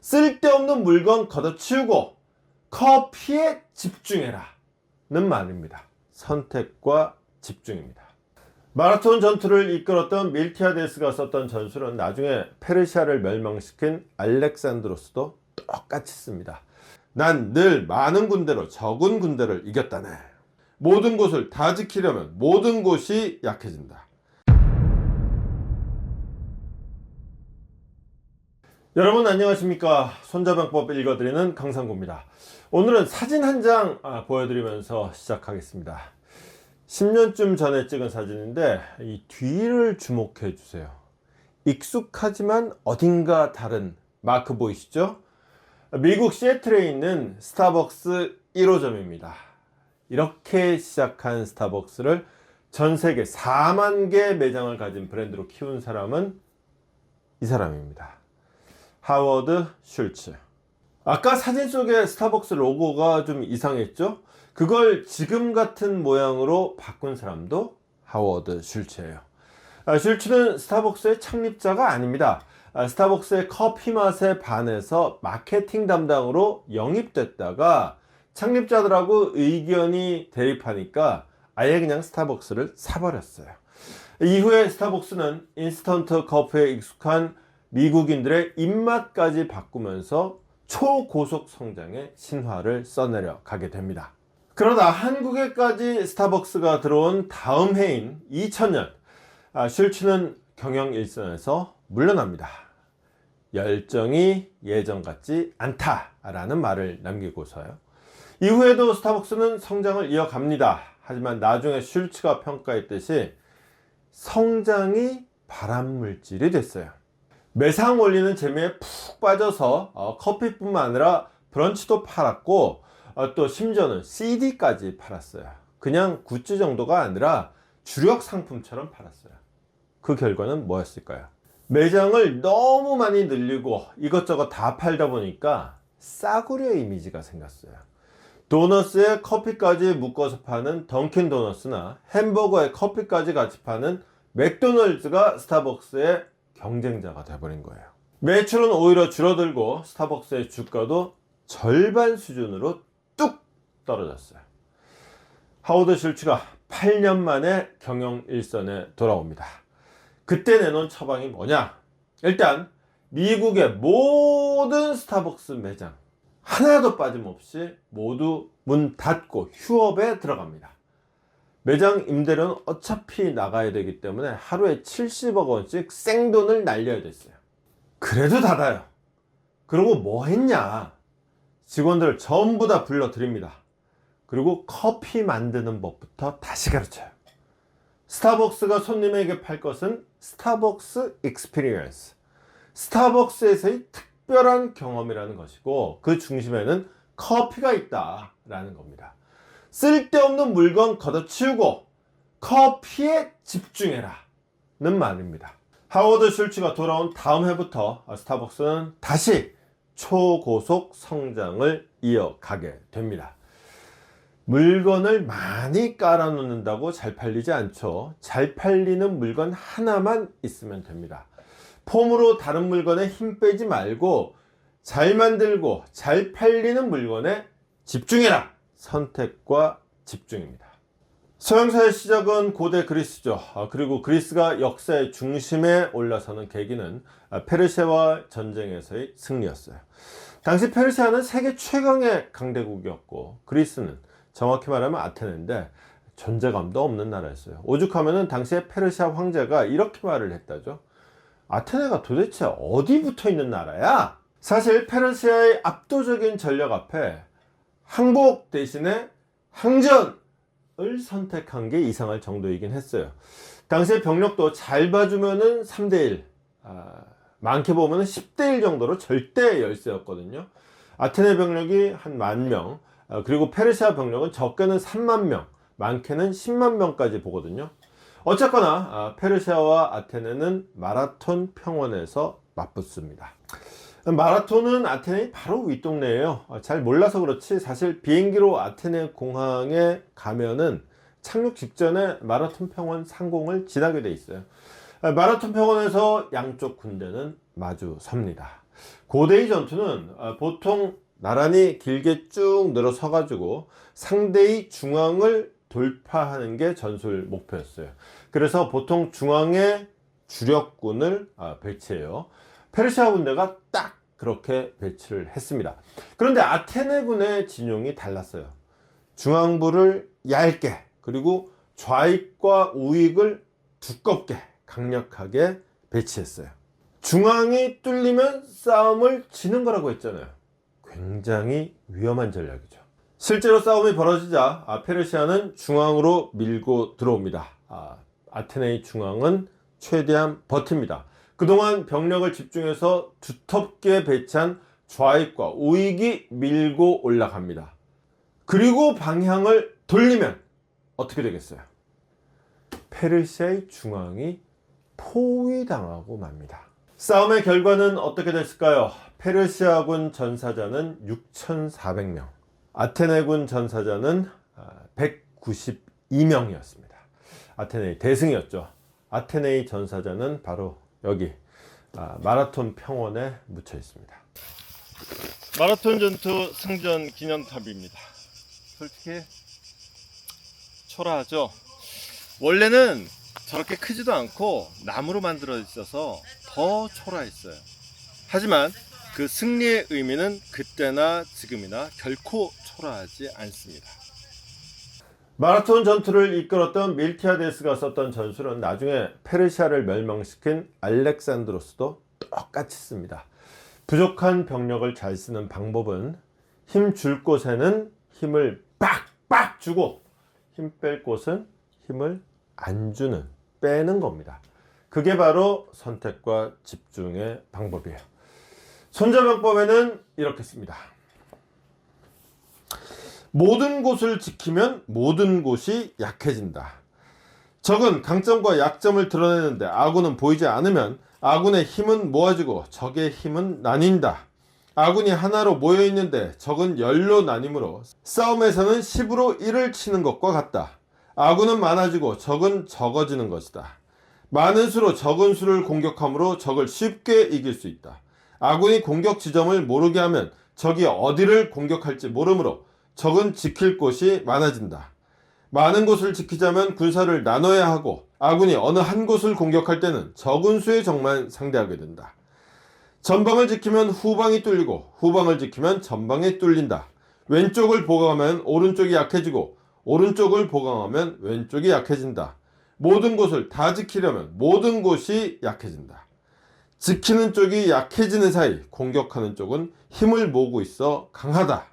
쓸데없는 물건 걷어치우고 커피에 집중해라 는 말입니다. 선택과 집중입니다. 마라톤 전투를 이끌었던 밀티아데스가 썼던 전술은 나중에 페르시아를 멸망시킨 알렉산드로스도 똑같이 씁니다. 난 늘 많은 군대로 적은 군대를 이겼다네. 모든 곳을 다 지키려면 모든 곳이 약해진다. 여러분 안녕하십니까. 손자병법 읽어드리는 강상구입니다. 오늘은 사진 한 장 보여드리면서 시작하겠습니다. 10년쯤 전에 찍은 사진인데 이 뒤를 주목해 주세요. 익숙하지만 어딘가 다른 마크 보이시죠? 미국 시애틀에 있는 스타벅스 1호점입니다. 이렇게 시작한 스타벅스를 전 세계 4만 개 매장을 가진 브랜드로 키운 사람은 이 사람입니다. 하워드 슐츠. 아까 사진 속의 스타벅스 로고가 좀 이상했죠? 그걸 지금 같은 모양으로 바꾼 사람도 하워드 슐츠예요. 슐츠는 스타벅스의 창립자가 아닙니다. 스타벅스의 커피 맛에 반해서 마케팅 담당으로 영입됐다가 창립자들하고 의견이 대립하니까 아예 그냥 스타벅스를 사버렸어요. 이후에 스타벅스는 인스턴트 커피에 익숙한 미국인들의 입맛까지 바꾸면서 초고속 성장의 신화를 써내려 가게 됩니다. 그러다 한국에까지 스타벅스가 들어온 다음 해인 2000년 슐츠는 경영 일선에서 물러납니다. 열정이 예전 같지 않다라는 말을 남기고서요. 이후에도 스타벅스는 성장을 이어갑니다. 하지만 나중에 슐츠가 평가했듯이 성장이 발암물질이 됐어요. 매상 올리는 재미에 푹 빠져서 커피뿐만 아니라 브런치도 팔았고 또 심지어는 CD까지 팔았어요. 그냥 굿즈 정도가 아니라 주력 상품처럼 팔았어요. 그 결과는 뭐였을까요? 매장을 너무 많이 늘리고 이것저것 다 팔다 보니까 싸구려 이미지가 생겼어요. 도너스에 커피까지 묶어서 파는 던킨 도너스나 햄버거에 커피까지 같이 파는 맥도널드가 스타벅스의 경쟁자가 돼버린 거예요. 매출은 오히려 줄어들고 스타벅스의 주가도 절반 수준으로 뚝 떨어졌어요. 하워드 슐츠가 8년 만에 경영 일선에 돌아옵니다. 그때 내놓은 처방이 뭐냐? 일단 미국의 모든 스타벅스 매장 하나도 빠짐없이 모두 문 닫고 휴업에 들어갑니다. 매장 임대료는 어차피 나가야 되기 때문에 하루에 70억 원씩 생돈을 날려야 됐어요. 그래도 닫아요. 그리고 뭐 했냐? 직원들을 전부 다 불러드립니다. 그리고 커피 만드는 법부터 다시 가르쳐요. 스타벅스가 손님에게 팔 것은 스타벅스 익스피리언스, 스타벅스에서의 특별한 경험이라는 것이고 그 중심에는 커피가 있다라는 겁니다. 쓸데없는 물건 걷어치우고 커피에 집중해라 는 말입니다. 하워드 슐츠가 돌아온 다음 해부터 스타벅스는 다시 초고속 성장을 이어가게 됩니다. 물건을 많이 깔아 놓는다고 잘 팔리지 않죠. 잘 팔리는 물건 하나만 있으면 됩니다. 폼으로 다른 물건에 힘 빼지 말고 잘 만들고 잘 팔리는 물건에 집중해라. 선택과 집중입니다. 서양사의 시작은 고대 그리스죠. 그리고 그리스가 역사의 중심에 올라서는 계기는 페르시아와 전쟁에서의 승리였어요. 당시 페르시아는 세계 최강의 강대국이었고 그리스는 정확히 말하면 아테네인데 존재감도 없는 나라였어요. 오죽하면은 당시에 페르시아 황제가 이렇게 말을 했다죠. 아테네가 도대체 어디 붙어 있는 나라야? 사실 페르시아의 압도적인 전력 앞에 항복 대신에 항전을 선택한 게 이상할 정도이긴 했어요. 당시에 병력도 잘 봐주면은 3대1, 많게 보면은 10대1 정도로 절대 열세였거든요. 아테네 병력이 한 10,000명, 그리고 페르시아 병력은 적게는 3만 명, 많게는 10만 명까지 보거든요. 어쨌거나 페르시아와 아테네는 마라톤 평원에서 맞붙습니다. 마라톤은 아테네 바로 윗동네예요. 잘 몰라서 그렇지 사실 비행기로 아테네 공항에 가면은 착륙 직전에 마라톤 평원 상공을 지나게 돼 있어요. 마라톤 평원에서 양쪽 군대는 마주 섭니다. 고대의 전투는 보통 나란히 길게 쭉 늘어서 가지고 상대의 중앙을 돌파하는 게 전술 목표였어요. 그래서 보통 중앙에 주력군을 배치해요. 페르시아 군대가 딱 그렇게 배치를 했습니다. 그런데 아테네군의 진용이 달랐어요. 중앙부를 얇게, 그리고 좌익과 우익을 두껍게 강력하게 배치했어요. 중앙이 뚫리면 싸움을 지는 거라고 했잖아요. 굉장히 위험한 전략이죠. 실제로 싸움이 벌어지자 페르시아는 중앙으로 밀고 들어옵니다. 아테네의 중앙은 최대한 버팁니다. 그동안 병력을 집중해서 두텁게 배치한 좌익과 우익이 밀고 올라갑니다. 그리고 방향을 돌리면 어떻게 되겠어요? 페르시아의 중앙이 포위당하고 맙니다. 싸움의 결과는 어떻게 됐을까요? 페르시아군 전사자는 6,400명, 아테네군 전사자는 192명이었습니다. 아테네의 대승이었죠. 아테네의 전사자는 바로 여기 마라톤 평원에 묻혀 있습니다. 마라톤 전투 승전 기념탑입니다. 솔직히 초라하죠. 원래는 저렇게 크지도 않고 나무로 만들어 있어서 더 초라했어요. 하지만 그 승리의 의미는 그때나 지금이나 결코 초라하지 않습니다. 마라톤 전투를 이끌었던 밀티아데스가 썼던 전술은 나중에 페르시아를 멸망시킨 알렉산드로스도 똑같이 씁니다. 부족한 병력을 잘 쓰는 방법은 힘 줄 곳에는 힘을 빡빡 주고 힘 뺄 곳은 힘을 안 주는, 빼는 겁니다. 그게 바로 선택과 집중의 방법이에요. 손자병법에는 이렇게 씁니다. 모든 곳을 지키면 모든 곳이 약해진다. 적은 강점과 약점을 드러내는데 아군은 보이지 않으면 아군의 힘은 모아지고 적의 힘은 나뉜다. 아군이 하나로 모여있는데 적은 열로 나뉘므로 싸움에서는 10으로 1을 치는 것과 같다. 아군은 많아지고 적은 적어지는 것이다. 많은 수로 적은 수를 공격함으로 적을 쉽게 이길 수 있다. 아군이 공격 지점을 모르게 하면 적이 어디를 공격할지 모르므로 적은 지킬 곳이 많아진다. 많은 곳을 지키자면 군사를 나눠야 하고 아군이 어느 한 곳을 공격할 때는 적은 수의 적만 상대하게 된다. 전방을 지키면 후방이 뚫리고 후방을 지키면 전방이 뚫린다. 왼쪽을 보강하면 오른쪽이 약해지고 오른쪽을 보강하면 왼쪽이 약해진다. 모든 곳을 다 지키려면 모든 곳이 약해진다. 지키는 쪽이 약해지는 사이 공격하는 쪽은 힘을 모으고 있어 강하다.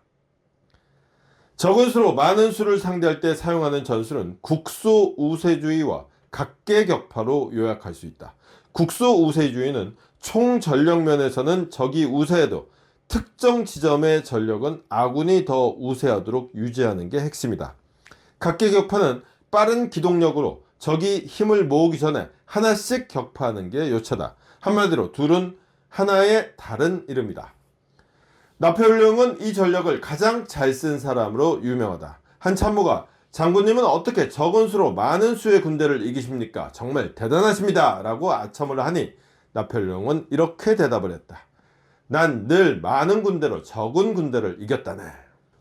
적은 수로 많은 수를 상대할 때 사용하는 전술은 국소우세주의와 각계격파로 요약할 수 있다. 국소우세주의는 총 전력면에서는 적이 우세해도 특정 지점의 전력은 아군이 더 우세하도록 유지하는 게 핵심이다. 각계격파는 빠른 기동력으로 적이 힘을 모으기 전에 하나씩 격파하는 게 요체다. 한마디로 둘은 하나의 다른 이름이다. 나폴레옹은 이 전략을 가장 잘 쓴 사람으로 유명하다. 한 참모가 장군님은 어떻게 적은 수로 많은 수의 군대를 이기십니까? 정말 대단하십니다. 라고 아첨을 하니 나폴레옹은 이렇게 대답을 했다. 난 늘 많은 군대로 적은 군대를 이겼다네.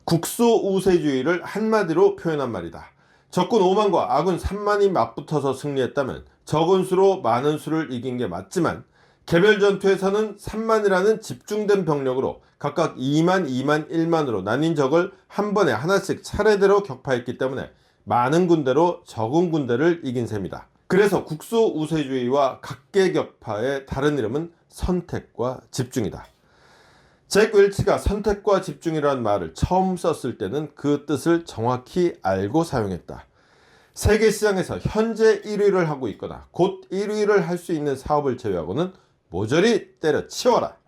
국소우세주의를 한마디로 표현한 말이다. 적군 5만과 아군 3만이 맞붙어서 승리했다면 적은 수로 많은 수를 이긴 게 맞지만 개별 전투에서는 3만이라는 집중된 병력으로 각각 2만, 2만, 1만으로 나뉜 적을 한 번에 하나씩 차례대로 격파했기 때문에 많은 군대로 적은 군대를 이긴 셈이다. 그래서 국소우세주의와 각계격파의 다른 이름은 선택과 집중이다. 잭 웰치가 선택과 집중이라는 말을 처음 썼을 때는 그 뜻을 정확히 알고 사용했다. 세계 시장에서 현재 1위를 하고 있거나 곧 1위를 할 수 있는 사업을 제외하고는 모조리 때려치워라.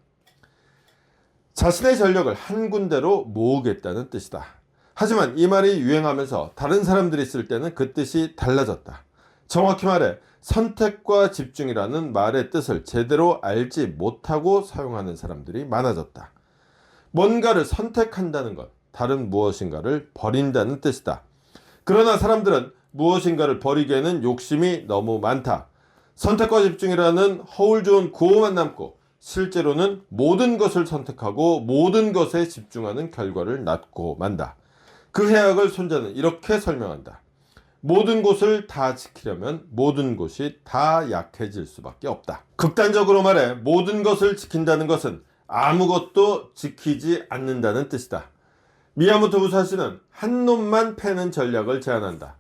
자신의 전력을 한 군데로 모으겠다는 뜻이다. 하지만 이 말이 유행하면서 다른 사람들이 쓸 때는 그 뜻이 달라졌다. 정확히 말해 선택과 집중이라는 말의 뜻을 제대로 알지 못하고 사용하는 사람들이 많아졌다. 뭔가를 선택한다는 것, 다른 무엇인가를 버린다는 뜻이다. 그러나 사람들은 무엇인가를 버리기에는 욕심이 너무 많다. 선택과 집중이라는 허울 좋은 구호만 남고 실제로는 모든 것을 선택하고 모든 것에 집중하는 결과를 낳고 만다. 그 해악을 손자는 이렇게 설명한다. 모든 곳을 다 지키려면 모든 곳이 다 약해질 수밖에 없다. 극단적으로 말해 모든 것을 지킨다는 것은 아무것도 지키지 않는다는 뜻이다. 미야모토 무사시는 한 놈만 패는 전략을 제안한다.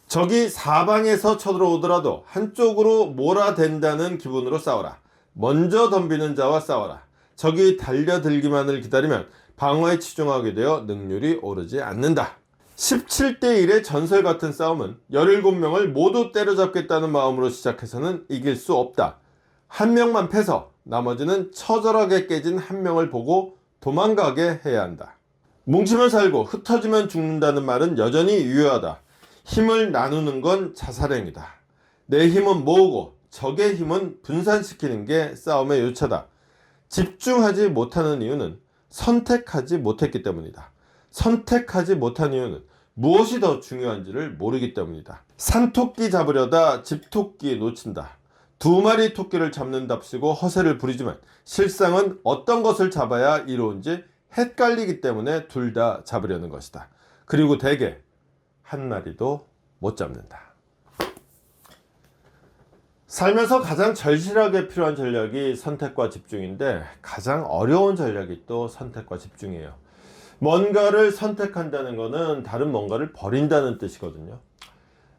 적이 사방에서 쳐들어오더라도 한쪽으로 몰아댄다는 기분으로 싸워라. 먼저 덤비는 자와 싸워라. 적이 달려들기만을 기다리면 방어에 치중하게 되어 능률이 오르지 않는다. 17대 1의 전설 같은 싸움은 17명을 모두 때려잡겠다는 마음으로 시작해서는 이길 수 없다. 한 명만 패서 나머지는 처절하게 깨진 한 명을 보고 도망가게 해야 한다. 뭉치면 살고 흩어지면 죽는다는 말은 여전히 유효하다. 힘을 나누는 건 자살행위다. 내 힘은 모으고 적의 힘은 분산시키는 게 싸움의 요차다. 집중하지 못하는 이유는 선택하지 못했기 때문이다. 선택하지 못한 이유는 무엇이 더 중요한지를 모르기 때문이다. 산토끼 잡으려다 집토끼 놓친다. 두 마리 토끼를 잡는답시고 허세를 부리지만 실상은 어떤 것을 잡아야 이로운지 헷갈리기 때문에 둘 다 잡으려는 것이다. 그리고 대개 한 마리도 못 잡는다. 살면서 가장 절실하게 필요한 전략이 선택과 집중인데 가장 어려운 전략이 또 선택과 집중이에요. 뭔가를 선택한다는 것은 다른 뭔가를 버린다는 뜻이거든요.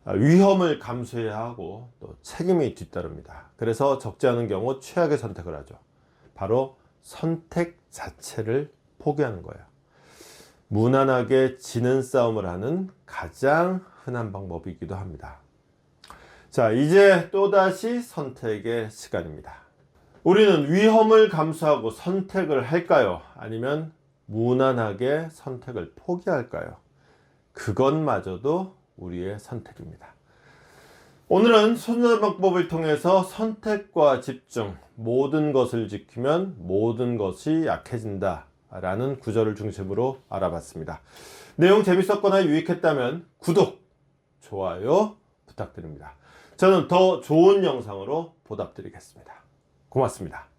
위험을 감수해야 하고 또 책임이 뒤따릅니다. 그래서 적지 않은 경우 최악의 선택을 하죠. 바로 선택 자체를 포기하는 거예요. 무난하게 지는 싸움을 하는 가장 흔한 방법이기도 합니다. 자, 이제 또다시 선택의 시간입니다. 우리는 위험을 감수하고 선택을 할까요? 아니면 무난하게 선택을 포기할까요? 그것마저도 우리의 선택입니다. 오늘은 손자방법을 통해서 선택과 집중, 모든 것을 지키면 모든 것이 약해진다 라는 구절을 중심으로 알아봤습니다. 내용 재밌었거나 유익했다면 구독, 좋아요 부탁드립니다. 저는 더 좋은 영상으로 보답드리겠습니다. 고맙습니다.